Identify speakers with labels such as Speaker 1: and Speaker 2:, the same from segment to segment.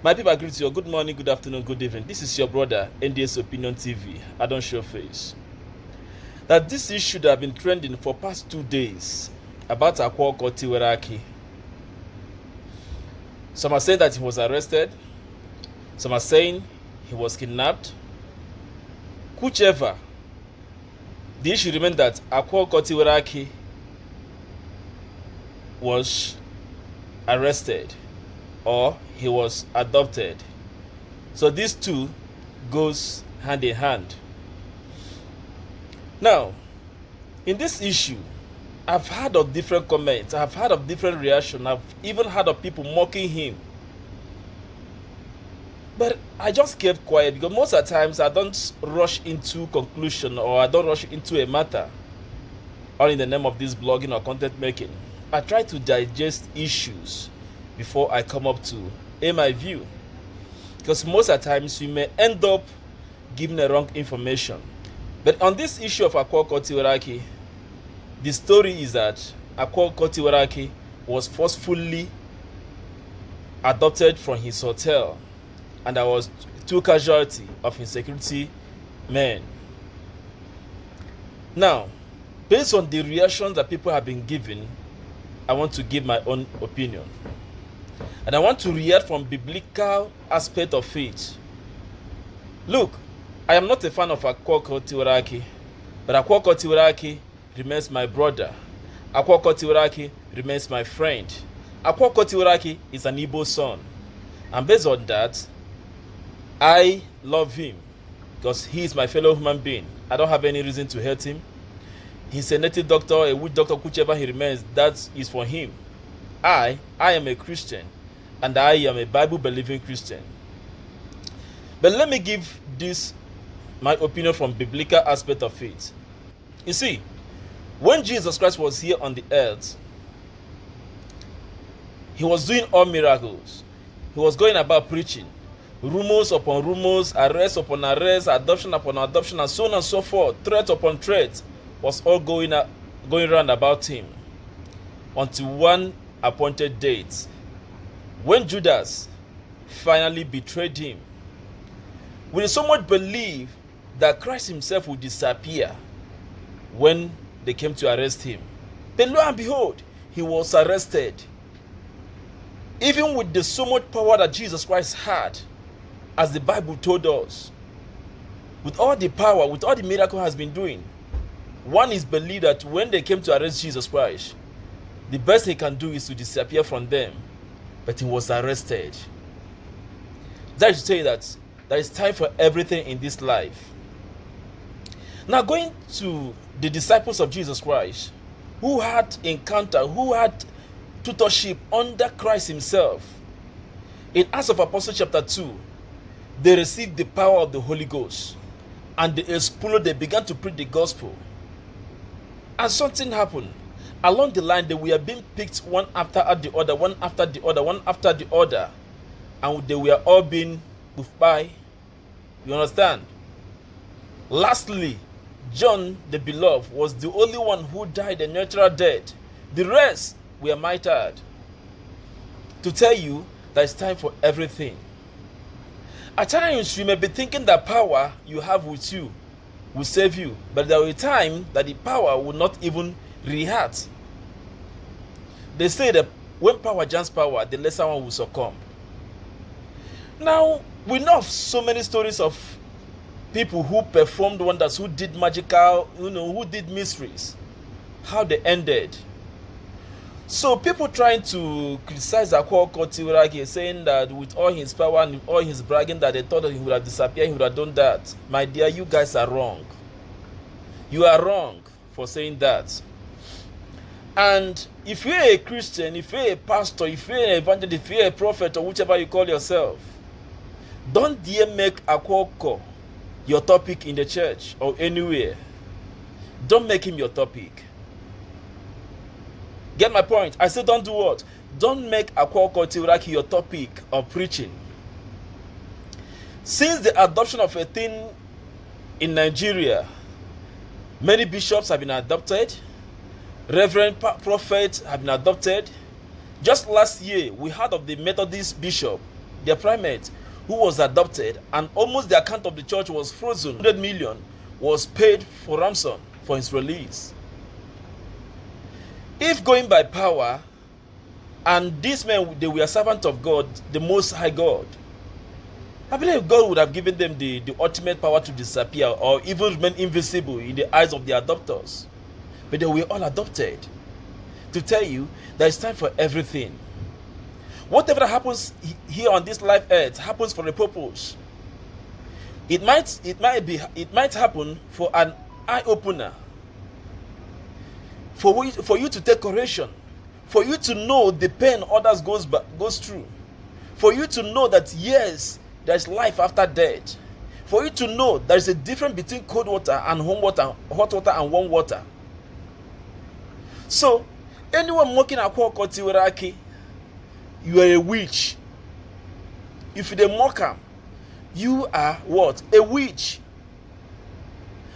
Speaker 1: My people, I greet you. Good morning, good afternoon, good evening. This is your brother, NDS Opinion TV. I don't show face. That this issue that have been trending for past 2 days about Akwa tiwara. Some are saying that he was arrested. Some are saying he was kidnapped. Whichever, the issue remains that Akwa tiwara was arrested or he was adopted. So these two goes hand in hand. Now, in this issue, I've heard of different comments, I've heard of different reactions, I've even heard of people mocking him. But I just kept quiet because most of the times I don't rush into conclusion or I don't rush into a matter all in the name of this blogging or content making. I try to digest issues before I come up to my view, because most of the times we may end up giving the wrong information. But on this issue of Akwa tiwara, the story is that Akwa tiwara was forcefully adopted from his hotel, and there was 2 casualties of insecurity men. Now, based on the reactions that people have been giving, I want to give my own opinion. And I want to react from biblical aspect of faith. Look, I am not a fan of Akwa tiwara, but Akwa tiwara remains my brother. Akwa tiwara remains my friend. Akwa tiwara is an Igbo son. And based on that, I love him because he is my fellow human being. I don't have any reason to hate him. He's a native doctor, a witch doctor, whichever he remains, that is for him. I am a Christian, and I am a Bible-believing Christian. But let me give this my opinion from biblical aspect of faith. You see, when Jesus Christ was here on the earth, he was doing all miracles. He was going about preaching. Rumors upon rumors, arrest upon arrest, adoption upon adoption, and so on and so forth. Threat upon threat was all going around about him until one appointed date, when Judas finally betrayed him. We so much believe that Christ himself would disappear when they came to arrest him. But lo and behold, he was arrested. Even with the so much power that Jesus Christ had, as the Bible told us, with all the power, with all the miracle he has been doing, one is believed that when they came to arrest Jesus Christ, the best he can do is to disappear from them. But he was arrested. That is to say that there is time for everything in this life. Now, going to the disciples of Jesus Christ, who had encounter, who had tutorship under Christ himself. In Acts of Apostles chapter 2, they received the power of the Holy Ghost, and they exploded, they began to preach the gospel. And something happened. Along the line, they were being picked one after the other, one after the other, one after the other. And they were all being moved by. You understand? Lastly, John the Beloved was the only one who died a natural death. The rest were martyred. To tell you that it's time for everything. At times, you may be thinking that power you have with you will save you. But there will be a time that the power will not even react. They say that when power joins power, the lesser one will succumb. Now, we know of so many stories of people who performed wonders, who did magical, who did mysteries, how they ended. So people trying to criticize Akwa tiwara, saying that with all his power and with all his bragging that they thought that he would have disappeared, he would have done that. My dear, you guys are wrong. You are wrong for saying that. And if you're a Christian, if you're a pastor, if you're an evangelist, if you're a prophet or whichever you call yourself, don't dare make Akwa your topic in the church or anywhere. Don't make him your topic. Get my point? I said don't do what? Don't make Akwa tiwara your topic of preaching. Since the adoption of a thing in Nigeria, many bishops have been adopted. Reverend prophets have been adopted. Just last year, we heard of the Methodist bishop their primate, who was adopted, and almost the account of the church was frozen. 100 million was paid for ransom for his release. If going by power, and these men, they were servants of God, the Most High God, I believe God would have given them the ultimate power to disappear or even remain invisible in the eyes of the adopters. But they were all adopted. To tell you that it's time for everything. Whatever happens here on this life earth happens for a purpose. It might happen for an eye opener. For you to take correction. For you to know the pain others goes through. For you to know that yes, there's life after death. For you to know there's a difference between cold water and hot water and warm water. So, anyone mocking Akwa tiwara, you are a witch. If you mock him, you are what? A witch.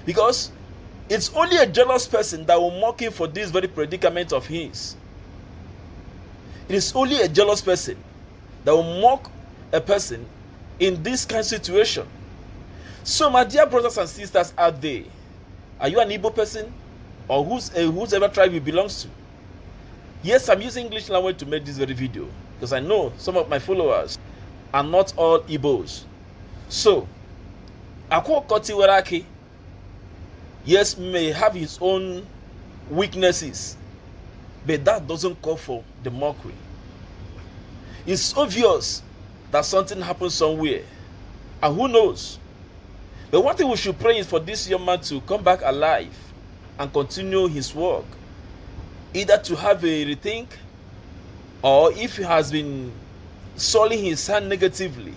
Speaker 1: Because it's only a jealous person that will mock him for this very predicament of his. It is only a jealous person that will mock a person in this kind of situation. So my dear brothers and sisters out there, are you an Igbo person or whoever tribe you belongs to? Yes, I'm using English language to make this very video because I know some of my followers are not all Igbos. So Akwa tiwara, yes, may have his own weaknesses, but that doesn't call for the mockery. It's obvious that something happened somewhere, and who knows? But one thing we should pray is for this young man to come back alive and continue his work, either to have a rethink, or if he has been sullying his hand negatively,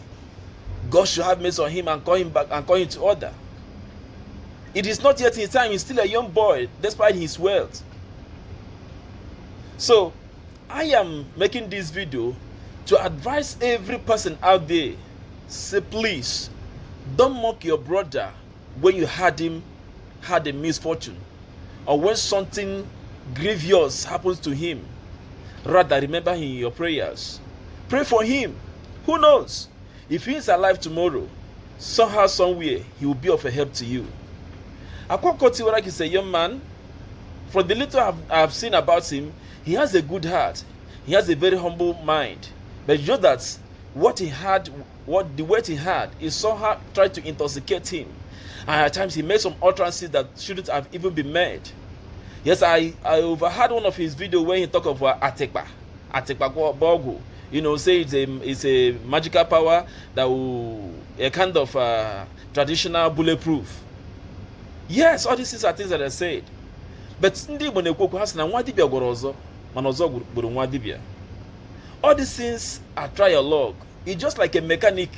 Speaker 1: God should have mercy on him and call him back and call him to order. It is not yet his time. He's still a young boy despite his wealth. So I am making this video to advise every person out there, say please, don't mock your brother when you had a misfortune, or when something grievous happens to him. Rather, remember him in your prayers. Pray for him. Who knows? If he is alive tomorrow, somehow, somewhere, he will be of a help to you. Akwa tiwara is a young man. From the little I have seen about him, he has a good heart. He has a very humble mind. But you know that the weight he had is somehow tried to intoxicate him. And at times he made some utterances that shouldn't have even been made. Yes, I overheard one of his videos where he talked about Akwa Bogu. You know, say it's a magical power that will, a kind of traditional bulletproof. Yes, all these are things that I said. But all these things are trialogue. It's just like a mechanic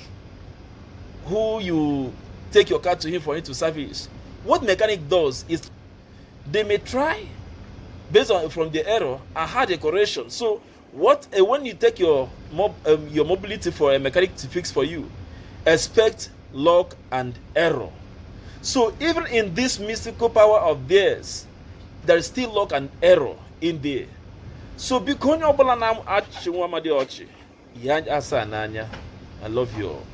Speaker 1: who you take your car to him for him to service. What mechanic does is they may try based on from the error and had a correction. So when you take your mobility for a mechanic to fix for you, expect luck and error. So even in this mystical power of theirs, there is still luck and error in there. So I love you all.